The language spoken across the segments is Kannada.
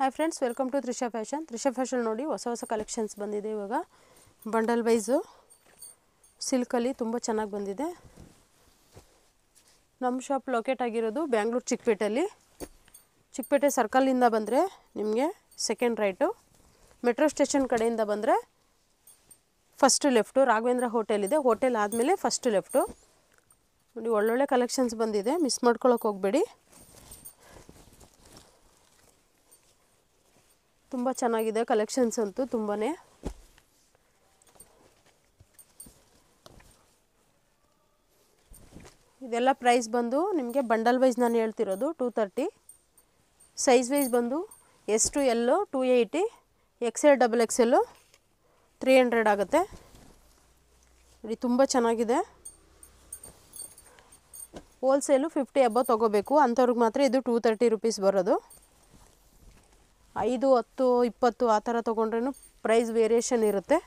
Hi friends, welcome to Trisha Fashion. Trisha Fashion ನೋಡಿ ಹೊಸ ಕಲೆಕ್ಷನ್ಸ್ ಬಂದಿದೆ. ಇವಾಗ ಬಂಡಲ್ ವೈಸು ಸಿಲ್ಕಲ್ಲಿ ತುಂಬ ಚೆನ್ನಾಗಿ ಬಂದಿದೆ. ನಮ್ಮ ಶಾಪ್ ಲೊಕೇಟ್ ಆಗಿರೋದು ಬ್ಯಾಂಗ್ಳೂರು ಚಿಕ್ಕಪೇಟೆ ಸರ್ಕಲಿಂದ ಬಂದರೆ ನಿಮಗೆ ಸೆಕೆಂಡ್ ರೈಟು, ಮೆಟ್ರೋ ಸ್ಟೇಷನ್ ಕಡೆಯಿಂದ ಬಂದರೆ ಫಸ್ಟ್ ಲೆಫ್ಟು, ರಾಘವೇಂದ್ರ ಹೋಟೆಲ್ ಇದೆ, ಹೋಟೆಲ್ ಆದಮೇಲೆ ಫಸ್ಟ್ ಲೆಫ್ಟು. ನೋಡಿ ಒಳ್ಳೊಳ್ಳೆ ಕಲೆಕ್ಷನ್ಸ್ ಬಂದಿದೆ, ಮಿಸ್ ಮಾಡ್ಕೊಳ್ಳೋಕೆ ಹೋಗಬೇಡಿ. ತುಂಬ ಚೆನ್ನಾಗಿದೆ ಕಲೆಕ್ಷನ್ಸ್ ಅಂತೂ ತುಂಬಾ. ಇದೆಲ್ಲ ಪ್ರೈಸ್ ಬಂದು ನಿಮಗೆ ಬಂಡಲ್ ವೈಸ್ ನಾನು ಹೇಳ್ತಿರೋದು 230. ಸೈಜ್ ವೈಸ್ ಬಂದು S to L 280, XL XXL 300 ಆಗುತ್ತೆ. ನೋಡಿ ತುಂಬ ಚೆನ್ನಾಗಿದೆ. ಹೋಲ್ಸೇಲು 50 ಅಬೌವ್ ತೊಗೋಬೇಕು, ಅಂಥವ್ರಿಗೆ ಮಾತ್ರ ಇದು 230 ರುಪೀಸ್ ಬರೋದು. 5, 10, 20 ಆ ಥರ ತೊಗೊಂಡ್ರೂ ಪ್ರೈಸ್ ವೇರಿಯೇಷನ್ ಇರುತ್ತೆ.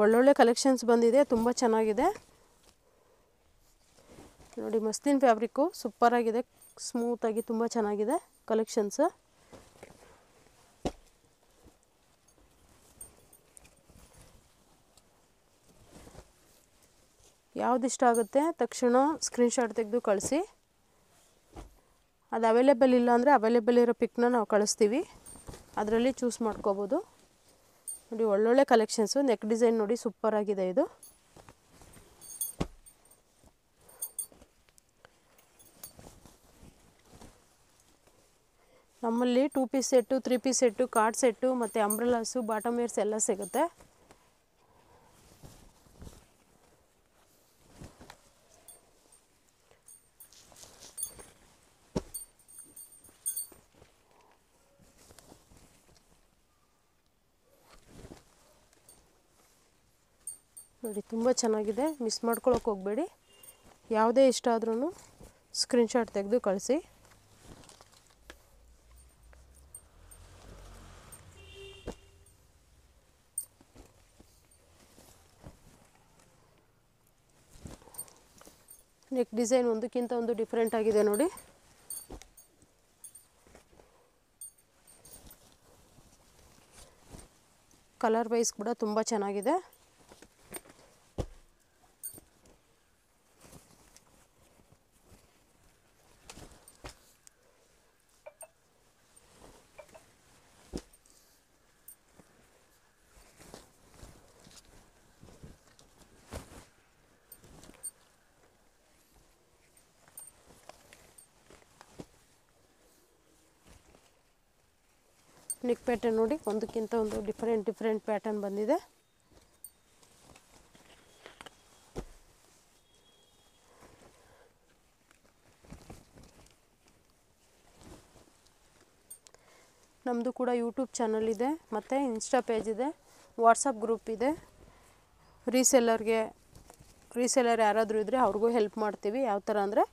ಒಳ್ಳೊಳ್ಳೆ ಕಲೆಕ್ಷನ್ಸ್ ಬಂದಿದೆ, ತುಂಬ ಚೆನ್ನಾಗಿದೆ. ನೋಡಿ ಮಸ್ಲಿನ್ ಫ್ಯಾಬ್ರಿಕ್ಕು ಸೂಪರಾಗಿದೆ, ಸ್ಮೂತಾಗಿ ತುಂಬ ಚೆನ್ನಾಗಿದೆ ಕಲೆಕ್ಷನ್ಸ್. ಯಾವ್ದು ಇಷ್ಟ ಆಗುತ್ತೆ ತಕ್ಷಣ ಸ್ಕ್ರೀನ್ಶಾಟ್ ತೆಗೆದು ಕಳಿಸಿ. ಅದು ಅವೈಲೇಬಲ್ ಇಲ್ಲ ಅಂದರೆ ಅವೈಲೇಬಲ್ ಇರೋ ಪಿಕ್ನ ನಾವು ಕಳಿಸ್ತೀವಿ, ಅದರಲ್ಲಿ ಚೂಸ್ ಮಾಡ್ಕೋಬೋದು. ನೋಡಿ ಒಳ್ಳೊಳ್ಳೆ ಕಲೆಕ್ಷನ್ಸು. ನೆಕ್ ಡಿಸೈನ್ ನೋಡಿ ಸೂಪರಾಗಿದೆ ಇದು. ನಮ್ಮಲ್ಲಿ 2 piece set, 3 piece set, card set ಮತ್ತು ಅಂಬ್ರೆಲಾಸು, ಬಾಟಮ್ ವೇರ್ಸ್ ಎಲ್ಲ ಸಿಗುತ್ತೆ. ನೋಡಿ ತುಂಬ ಚೆನ್ನಾಗಿದೆ, ಮಿಸ್ ಮಾಡ್ಕೊಳ್ಳೋಕೆ ಹೋಗಬೇಡಿ. ಯಾವುದೇ ಇಷ್ಟ ಆದ್ರೂ ಸ್ಕ್ರೀನ್ಶಾಟ್ ತೆಗೆದು ಕಳಿಸಿ. ನೆಕ್ ಡಿಸೈನ್ ಒಂದಕ್ಕಿಂತ ಒಂದು ಡಿಫ್ರೆಂಟ್ ಆಗಿದೆ ನೋಡಿ. ಕಲರ್ ವೈಸ್ ಕೂಡ ತುಂಬ ಚೆನ್ನಾಗಿದೆ. ನೆಕ್ ಪ್ಯಾಟರ್ನ್ ನೋಡಿ, ಒಂದಕ್ಕಿಂತ ಒಂದು ಡಿಫ್ರೆಂಟ್ ಪ್ಯಾಟರ್ನ್ ಬಂದಿದೆ. ನಮ್ಮದು ಕೂಡ ಯೂಟ್ಯೂಬ್ ಚಾನಲ್ ಇದೆ, ಮತ್ತು ಇನ್ಸ್ಟಾ ಪೇಜ್ ಇದೆ, ವಾಟ್ಸಪ್ ಗ್ರೂಪ್ ಇದೆ. ರೀಸೆಲ್ಲರ್ ಯಾರಾದರೂ ಇದ್ದರೆ ಅವ್ರಿಗೂ ಹೆಲ್ಪ್ ಮಾಡ್ತೀವಿ. ಯಾವ ಥರ ಅಂದರೆ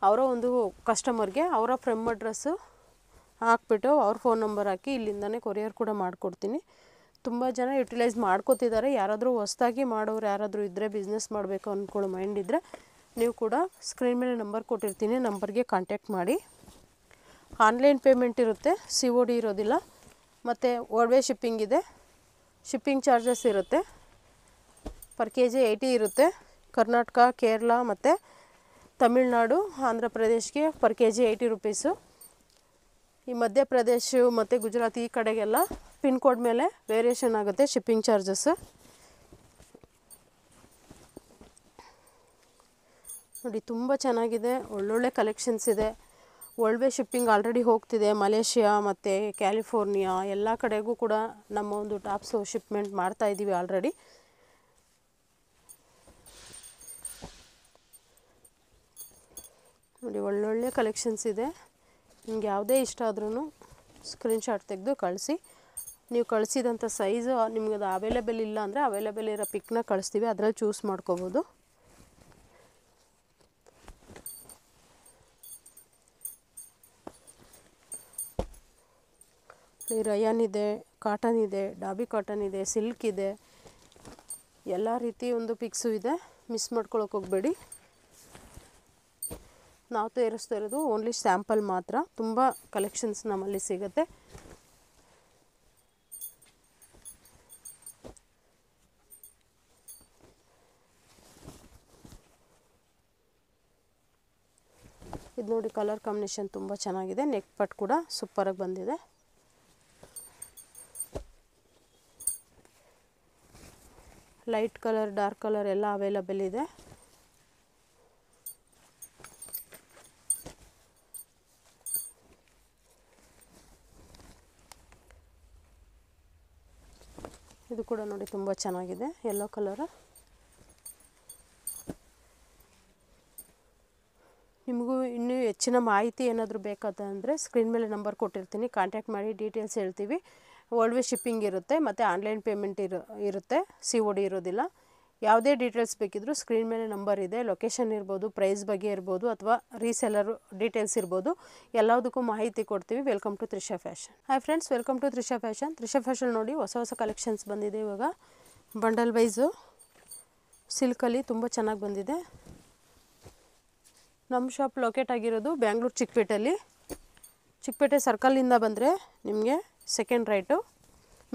ಅವರ ಒಂದು ಕಸ್ಟಮರ್ಗೆ ಅವರ ಫ್ರಮ್ ಅಡ್ರೆಸ್ಸು ಹಾಕ್ಬಿಟ್ಟು ಅವ್ರ ಫೋನ್ ನಂಬರ್ ಹಾಕಿ ಇಲ್ಲಿಂದನೇ ಕೊರಿಯರ್ ಕೂಡ ಮಾಡಿಕೊಡ್ತೀನಿ. ತುಂಬ ಜನ ಯುಟಿಲೈಸ್ ಮಾಡ್ಕೋತಿದ್ದಾರೆ. ಯಾರಾದರೂ ಹೊಸ್ದಾಗಿ ಮಾಡೋರು ಯಾರಾದರೂ ಇದ್ದರೆ, ಬಿಸ್ನೆಸ್ ಮಾಡಬೇಕು ಅಂದ್ಕೊಳ್ಳೋ ಮೈಂಡ್ ಇದ್ದರೆ ನೀವು ಕೂಡ ಸ್ಕ್ರೀನ್ ಮೇಲೆ ನಂಬರ್ ಕೊಟ್ಟಿರ್ತೀನಿ, ನಂಬರ್ಗೆ ಕಾಂಟ್ಯಾಕ್ಟ್ ಮಾಡಿ. ಆನ್ಲೈನ್ ಪೇಮೆಂಟ್ ಇರುತ್ತೆ, COD ಇರೋದಿಲ್ಲ. ಮತ್ತು ಒಡವೆ ಶಿಪ್ಪಿಂಗ್ ಇದೆ, ಶಿಪ್ಪಿಂಗ್ ಚಾರ್ಜಸ್ ಇರುತ್ತೆ. ಪರ್ kg 80 ಇರುತ್ತೆ. ಕರ್ನಾಟಕ, ಕೇರಳ ಮತ್ತು ತಮಿಳ್ನಾಡು, ಆಂಧ್ರ ಪ್ರದೇಶ್ಗೆ ಪರ್ kg 80 ರುಪೀಸು. ಈ ಮಧ್ಯಪ್ರದೇಶ ಮತ್ತು ಗುಜರಾತ್ ಈ ಕಡೆಗೆಲ್ಲ ಪಿನ್ ಕೋಡ್ ಮೇಲೆ ವೇರಿಯೇಷನ್ ಆಗುತ್ತೆ ಶಿಪ್ಪಿಂಗ್ ಚಾರ್ಜಸ್. ನೋಡಿ ತುಂಬ ಚೆನ್ನಾಗಿದೆ, ಒಳ್ಳೊಳ್ಳೆ ಕಲೆಕ್ಷನ್ಸ್ ಇದೆ. ಒಳ್ಳೆ ಶಿಪ್ಪಿಂಗ್ ಆಲ್ರೆಡಿ ಹೋಗ್ತಿದೆ. ಮಲೇಷ್ಯಾ ಮತ್ತು ಕ್ಯಾಲಿಫೋರ್ನಿಯಾ ಎಲ್ಲ ಕಡೆಗೂ ಕೂಡ ನಮ್ಮ ಒಂದು ಟಾಪ್ಸು ಶಿಪ್ಮೆಂಟ್ ಮಾಡ್ತಾಯಿದ್ದೀವಿ ಆಲ್ರೆಡಿ. ನೋಡಿ ಒಳ್ಳೊಳ್ಳೆ ಕಲೆಕ್ಷನ್ಸ್ ಇದೆ. ನಿಮ್ಗೆ ಯಾವುದೇ ಇಷ್ಟ ಆದ್ರೂ ಸ್ಕ್ರೀನ್ಶಾಟ್ ತೆಗೆದು ಕಳಿಸಿ. ನೀವು ಕಳಿಸಿದಂಥ ಸೈಜು ನಿಮ್ಗೆ ಅದು ಅವೈಲೇಬಲ್ ಇಲ್ಲ ಅಂದರೆ ಅವೈಲೇಬಲ್ ಇರೋ ಪಿಕ್ನ ಕಳಿಸ್ತೀವಿ, ಅದರಲ್ಲಿ ಚೂಸ್ ಮಾಡ್ಕೋಬೋದು. ರಯಾನ್ ಇದೆ, ಕಾಟನ್ ಇದೆ, ಡಾಬಿ ಕಾಟನ್ ಇದೆ, ಸಿಲ್ಕ್ ಇದೆ, ಎಲ್ಲ ರೀತಿ ಒಂದು ಪಿಕ್ಸು ಇದೆ. ಮಿಸ್ ಮಾಡ್ಕೊಳ್ಳೋಕೆ ಹೋಗಬೇಡಿ. ನಾವು ತೋರಿಸ್ತಾ ಇರೋದು ಓನ್ಲಿ ಸ್ಯಾಂಪಲ್ ಮಾತ್ರ. ತುಂಬ ಕಲೆಕ್ಷನ್ಸ್ ನಮ್ಮಲ್ಲಿ ಸಿಗುತ್ತೆ. ಇದು ನೋಡಿ ಕಲರ್ ಕಾಂಬಿನೇಷನ್ ತುಂಬ ಚೆನ್ನಾಗಿದೆ. ನೆಕ್ ಪಟ್ ಕೂಡ ಸೂಪರಾಗಿ ಬಂದಿದೆ. ಲೈಟ್ ಕಲರ್, ಡಾರ್ಕ್ ಕಲರ್ ಎಲ್ಲ ಅವೈಲಬಲ್ ಇದೆ. ಇದು ಕೂಡ ನೋಡಿ ತುಂಬ ಚೆನ್ನಾಗಿದೆ, ಯೆಲ್ಲೋ ಕಲರ್. ನಿಮಗೂ ಇನ್ನೂ ಹೆಚ್ಚಿನ ಮಾಹಿತಿ ಏನಾದರೂ ಬೇಕಾದಂದರೆ ಸ್ಕ್ರೀನ್ ಮೇಲೆ ನಂಬರ್ ಕೊಟ್ಟಿರ್ತೀನಿ, ಕಾಂಟ್ಯಾಕ್ಟ್ ಮಾಡಿ ಡೀಟೇಲ್ಸ್ ಹೇಳ್ತೀವಿ. ವರ್ಲ್ಡ್ ವೈಡ್ ಶಿಪ್ಪಿಂಗ್ ಇರುತ್ತೆ ಮತ್ತು ಆನ್ಲೈನ್ ಪೇಮೆಂಟ್ ಇರುತ್ತೆ, COD ಇರೋದಿಲ್ಲ. ಯಾವುದೇ ಡೀಟೇಲ್ಸ್ ಬೇಕಿದ್ದರೂ ಸ್ಕ್ರೀನ್ ಮೇಲೆ ನಂಬರ್ ಇದೆ. ಲೊಕೇಶನ್ ಇರ್ಬೋದು, ಪ್ರೈಸ್ ಬಗ್ಗೆ ಇರ್ಬೋದು, ಅಥವಾ ರೀಸೆಲ್ಲರ್ ಡೀಟೇಲ್ಸ್ ಇರ್ಬೋದು, ಎಲ್ಲದಕ್ಕೂ ಮಾಹಿತಿ ಕೊಡ್ತೀವಿ. Welcome to Trisha Fashion. Hi friends, welcome to Trisha Fashion. Trisha Fashion ನೋಡಿ ಹೊಸ ಕಲೆಕ್ಷನ್ಸ್ ಬಂದಿದೆ ಇವಾಗ. ಬಂಡಲ್ ವೈಸು ಸಿಲ್ಕಲ್ಲಿ ತುಂಬ ಚೆನ್ನಾಗಿ ಬಂದಿದೆ. ನಮ್ಮ ಶಾಪ್ ಲೊಕೇಟ್ ಆಗಿರೋದು ಬ್ಯಾಂಗ್ಳೂರು ಚಿಕ್ಕಪೇಟೆಯಲ್ಲಿ. ಚಿಕ್ಕಪೇಟೆ ಸರ್ಕಲಿಂದ ಬಂದರೆ ನಿಮಗೆ ಸೆಕೆಂಡ್ ರೈಟು,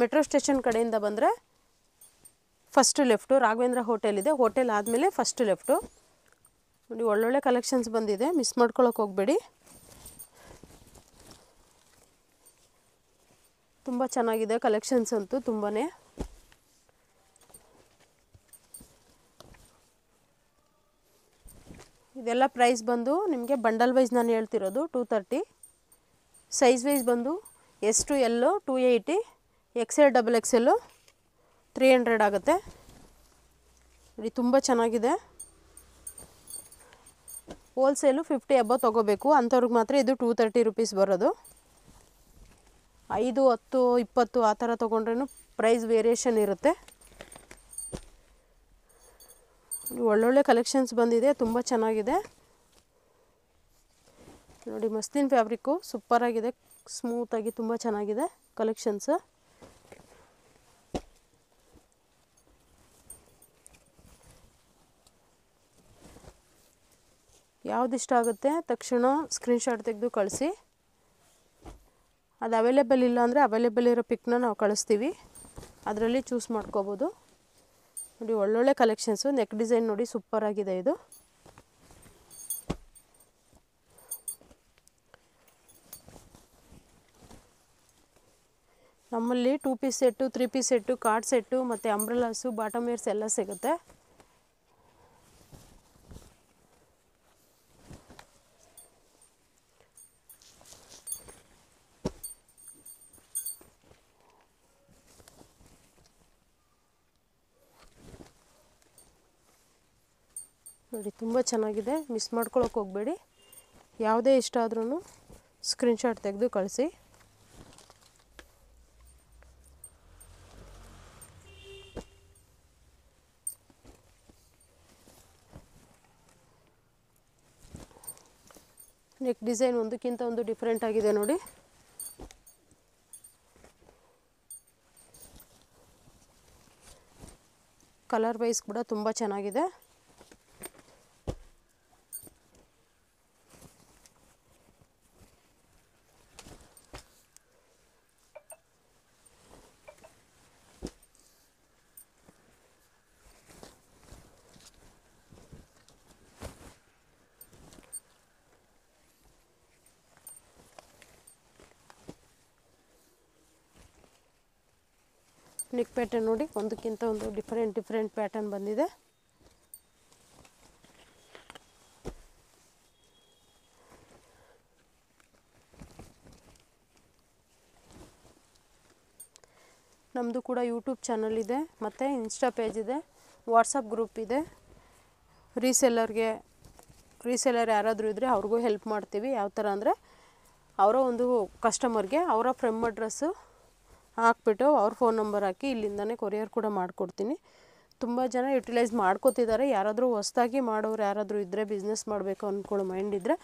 ಮೆಟ್ರೋ ಸ್ಟೇಷನ್ ಕಡೆಯಿಂದ ಬಂದರೆ ಫಸ್ಟು ಲೆಫ್ಟು. ರಾಘವೇಂದ್ರ ಹೋಟೆಲ್ ಇದೆ, ಹೋಟೆಲ್ ಆದಮೇಲೆ ಫಸ್ಟು ಲೆಫ್ಟು. ನೋಡಿ ಒಳ್ಳೊಳ್ಳೆ ಕಲೆಕ್ಷನ್ಸ್ ಬಂದಿದೆ, ಮಿಸ್ ಮಾಡ್ಕೊಳ್ಳೋಕೆ ಹೋಗಬೇಡಿ. ತುಂಬ ಚೆನ್ನಾಗಿದೆ ಕಲೆಕ್ಷನ್ಸ್ ಅಂತೂ ತುಂಬಾ. ಇದೆಲ್ಲ ಪ್ರೈಸ್ ಬಂದು ನಿಮಗೆ ಬಂಡಲ್ ವೈಸ್ ನಾನು ಹೇಳ್ತಿರೋದು 230. ಸೈಜ್ ವೈಸ್ ಬಂದು S to L 280, XL XXL 300 ಆಗುತ್ತೆ. ನೋಡಿ ತುಂಬ ಚೆನ್ನಾಗಿದೆ. ಹೋಲ್ಸೇಲು 50 ಅಬೌವ್ ತೊಗೋಬೇಕು, ಅಂಥವ್ರಿಗೆ ಮಾತ್ರ ಇದು 230 ರುಪೀಸ್ ಬರೋದು. 5, 10, 20 ಆ ಥರ ತೊಗೊಂಡ್ರೂ ಪ್ರೈಸ್ ವೇರಿಯೇಷನ್ ಇರುತ್ತೆ. ಒಳ್ಳೊಳ್ಳೆ ಕಲೆಕ್ಷನ್ಸ್ ಬಂದಿದೆ, ತುಂಬ ಚೆನ್ನಾಗಿದೆ. ನೋಡಿ ಮಸ್ಲಿನ್ ಫ್ಯಾಬ್ರಿಕ್ಕು ಸೂಪರಾಗಿದೆ, ಸ್ಮೂತಾಗಿ ತುಂಬ ಚೆನ್ನಾಗಿದೆ ಕಲೆಕ್ಷನ್ಸ್. ಯಾವ್ದು ಇಷ್ಟ ಆಗುತ್ತೆ ತಕ್ಷಣ ಸ್ಕ್ರೀನ್ಶಾಟ್ ತೆಗೆದು ಕಳಿಸಿ. ಅದು ಅವೈಲೇಬಲ್ ಇಲ್ಲ ಅಂದರೆ ಅವೈಲೇಬಲ್ ಇರೋ ಪಿಕ್ನ ನಾವು ಕಳಿಸ್ತೀವಿ, ಅದರಲ್ಲಿ ಚೂಸ್ ಮಾಡ್ಕೋಬೋದು. ನೋಡಿ ಒಳ್ಳೊಳ್ಳೆ ಕಲೆಕ್ಷನ್ಸು. ನೆಕ್ ಡಿಸೈನ್ ನೋಡಿ ಸೂಪರಾಗಿದೆ ಇದು. ನಮ್ಮಲ್ಲಿ 2 piece set, 3 piece set, card set ಮತ್ತು ಅಂಬ್ರೆಲಾಸು, ಬಾಟಮ್ ವೇರ್ಸ್ ಎಲ್ಲ ಸಿಗುತ್ತೆ. ನೋಡಿ ತುಂಬ ಚೆನ್ನಾಗಿದೆ, ಮಿಸ್ ಮಾಡ್ಕೊಳ್ಳೋಕೆ ಹೋಗಬೇಡಿ. ಯಾವುದೇ ಇಷ್ಟ ಆದ್ರೂ ಸ್ಕ್ರೀನ್ಶಾಟ್ ತೆಗೆದು ಕಳಿಸಿ. ನೆಕ್ ಡಿಸೈನ್ ಒಂದಕ್ಕಿಂತ ಒಂದು ಡಿಫ್ರೆಂಟ್ ಆಗಿದೆ ನೋಡಿ. ಕಲರ್ ವೈಸ್ ಕೂಡ ತುಂಬ ಚೆನ್ನಾಗಿದೆ. ನೆಕ್ ಪ್ಯಾಟರ್ನ್ ನೋಡಿ ಒಂದಕ್ಕಿಂತ ಒಂದು ಡಿಫ್ರೆಂಟ್ ಪ್ಯಾಟರ್ನ್ ಬಂದಿದೆ. ನಮ್ಮದು ಕೂಡ ಯೂಟ್ಯೂಬ್ ಚಾನಲ್ ಇದೆ, ಮತ್ತು ಇನ್ಸ್ಟಾ ಪೇಜ್ ಇದೆ, ವಾಟ್ಸಪ್ ಗ್ರೂಪ್ ಇದೆ. ರೀಸೆಲ್ಲರ್ ಯಾರಾದರೂ ಇದ್ದರೆ ಅವ್ರಿಗೂ ಹೆಲ್ಪ್ ಮಾಡ್ತೀವಿ. ಯಾವ ಥರ ಅಂದರೆ ಅವರ ಒಂದು ಕಸ್ಟಮರ್ಗೆ ಅವರ ಫ್ರಮ್ ಅಡ್ರೆಸ್ಸು ಹಾಕ್ಬಿಟ್ಟು ಅವ್ರ ಫೋನ್ ನಂಬರ್ ಹಾಕಿ ಇಲ್ಲಿಂದನೇ ಕೊರಿಯರ್ ಕೂಡ ಮಾಡಿಕೊಡ್ತೀನಿ. ತುಂಬ ಜನ ಯುಟಿಲೈಸ್ ಮಾಡ್ಕೋತಿದ್ದಾರೆ. ಯಾರಾದರೂ ಹೊಸ್ದಾಗಿ ಮಾಡೋರು ಯಾರಾದರೂ ಇದ್ದರೆ, ಬಿಸ್ನೆಸ್ ಮಾಡಬೇಕು ಅಂದ್ಕೊಳ್ಳೋ ಮೈಂಡ್ ಇದ್ದರೆ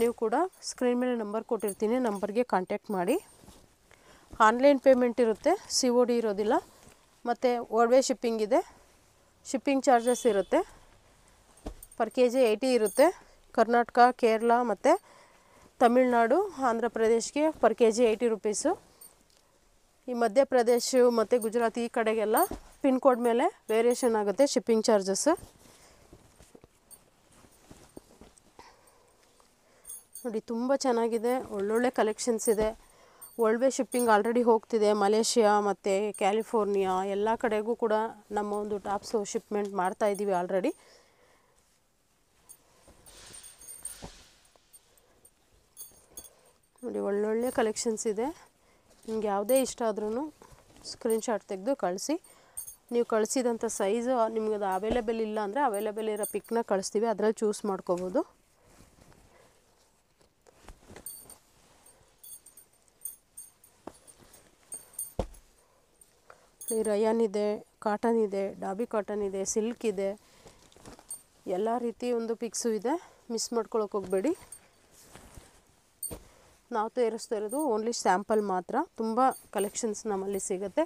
ನೀವು ಕೂಡ ಸ್ಕ್ರೀನ್ ಮೇಲೆ ನಂಬರ್ ಕೊಟ್ಟಿರ್ತೀನಿ, ನಂಬರ್ಗೆ ಕಾಂಟ್ಯಾಕ್ಟ್ ಮಾಡಿ. ಆನ್ಲೈನ್ ಪೇಮೆಂಟ್ ಇರುತ್ತೆ, COD ಇರೋದಿಲ್ಲ. ಮತ್ತು ವರ್ಲ್ಡ್ ವೈಡ್ ಶಿಪ್ಪಿಂಗ್ ಇದೆ, ಶಿಪ್ಪಿಂಗ್ ಚಾರ್ಜಸ್ ಇರುತ್ತೆ. ಪರ್ kg 80 ಇರುತ್ತೆ. ಕರ್ನಾಟಕ, ಕೇರಳ ಮತ್ತು ತಮಿಳ್ನಾಡು, ಆಂಧ್ರ ಪ್ರದೇಶ್ಗೆ ಪರ್ kg 80 ರುಪೀಸು. ಈ ಮಧ್ಯಪ್ರದೇಶ ಮತ್ತು ಗುಜರಾತ್ ಈ ಕಡೆಗೆಲ್ಲ ಪಿನ್ ಕೋಡ್ ಮೇಲೆ ವೇರಿಯೇಷನ್ ಆಗುತ್ತೆ ಶಿಪ್ಪಿಂಗ್ ಚಾರ್ಜಸ್. ನೋಡಿ ತುಂಬ ಚೆನ್ನಾಗಿದೆ, ಒಳ್ಳೊಳ್ಳೆ ಕಲೆಕ್ಷನ್ಸ್ ಇದೆ. ವರ್ಲ್ಡ್ ವೈಡ್ ಶಿಪ್ಪಿಂಗ್ ಆಲ್ರೆಡಿ ಹೋಗ್ತಿದೆ. ಮಲೇಷ್ಯಾ ಮತ್ತು ಕ್ಯಾಲಿಫೋರ್ನಿಯಾ ಎಲ್ಲ ಕಡೆಗೂ ಕೂಡ ನಮ್ಮ ಒಂದು ಟಾಪ್ಸು ಶಿಪ್ಮೆಂಟ್ ಮಾಡ್ತಾ ಇದ್ದೀವಿ ಆಲ್ರೆಡಿ. ನೋಡಿ ಒಳ್ಳೊಳ್ಳೆ ಕಲೆಕ್ಷನ್ಸ್ ಇದೆ. ನಿಮ್ಗೆ ಯಾವುದೇ ಇಷ್ಟ ಆದ್ರೂ ಸ್ಕ್ರೀನ್ಶಾಟ್ ತೆಗೆದು ಕಳಿಸಿ. ನೀವು ಕಳಿಸಿದಂಥ ಸೈಜು ನಿಮ್ಗೆ ಅದು ಅವೈಲೇಬಲ್ ಇಲ್ಲ ಅಂದರೆ ಅವೈಲೇಬಲ್ ಇರೋ ಪಿಕ್ನ ಕಳಿಸ್ತೀವಿ, ಅದರಲ್ಲಿ ಚೂಸ್ ಮಾಡ್ಕೋಬೋದು. ರಯಾನ್ ಇದೆ, ಕಾಟನ್ ಇದೆ, ಡಾಬಿ ಕಾಟನ್ ಇದೆ, ಸಿಲ್ಕ್ ಇದೆ, ಎಲ್ಲ ರೀತಿ ಒಂದು ಪಿಕ್ಸು ಇದೆ. ಮಿಸ್ ಮಾಡ್ಕೊಳಕ್ಕೆ ಹೋಗಬೇಡಿ. ನಾವು ತೋರಿಸ್ತಾ ಇರೋದು ಓನ್ಲಿ ಸ್ಯಾಂಪಲ್ ಮಾತ್ರ. ತುಂಬ ಕಲೆಕ್ಷನ್ಸ್ ನಮ್ಮಲ್ಲಿ ಸಿಗುತ್ತೆ.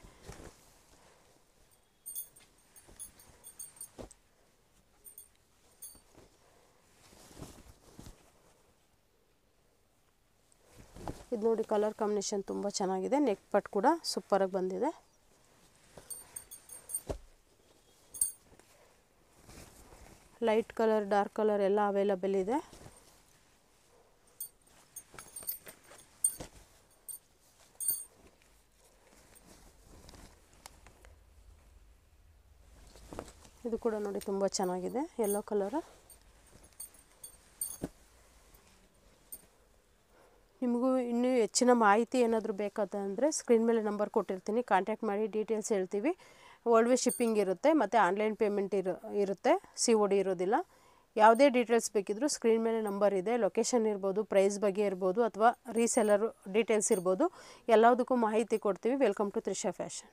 ಇದು ನೋಡಿ ಕಲರ್ ಕಾಂಬಿನೇಷನ್ ತುಂಬ ಚೆನ್ನಾಗಿದೆ. ನೆಕ್ ಪಟ್ ಕೂಡ ಸೂಪರಾಗಿ ಬಂದಿದೆ. ಲೈಟ್ ಕಲರ್, ಡಾರ್ಕ್ ಕಲರ್ ಎಲ್ಲ ಅವೈಲೇಬಲ್ ಇದೆ. ಇದು ಕೂಡ ನೋಡಿ ತುಂಬ ಚೆನ್ನಾಗಿದೆ, ಯೆಲ್ಲೋ ಕಲರ್. ನಿಮಗೂ ಇನ್ನೂ ಹೆಚ್ಚಿನ ಮಾಹಿತಿ ಏನಾದರೂ ಬೇಕಾದಂದರೆ ಸ್ಕ್ರೀನ್ ಮೇಲೆ ನಂಬರ್ ಕೊಟ್ಟಿರ್ತೀನಿ, ಕಾಂಟ್ಯಾಕ್ಟ್ ಮಾಡಿ ಡೀಟೇಲ್ಸ್ ಹೇಳ್ತೀವಿ. ವರ್ಲ್ಡ್ ವೈಡ್ ಶಿಪ್ಪಿಂಗ್ ಇರುತ್ತೆ ಮತ್ತು ಆನ್ಲೈನ್ ಪೇಮೆಂಟ್ ಇರುತ್ತೆ, COD ಇರೋದಿಲ್ಲ. ಯಾವುದೇ ಡೀಟೇಲ್ಸ್ ಬೇಕಿದ್ದರೂ ಸ್ಕ್ರೀನ್ ಮೇಲೆ ನಂಬರ್ ಇದೆ. ಲೊಕೇಶನ್ ಇರ್ಬೋದು, ಪ್ರೈಸ್ ಬಗ್ಗೆ ಇರ್ಬೋದು, ಅಥವಾ ರೀಸೆಲ್ಲರ್ ಡೀಟೇಲ್ಸ್ ಇರ್ಬೋದು, ಎಲ್ಲದಕ್ಕೂ ಮಾಹಿತಿ ಕೊಡ್ತೀವಿ. Welcome to Trisha fashion.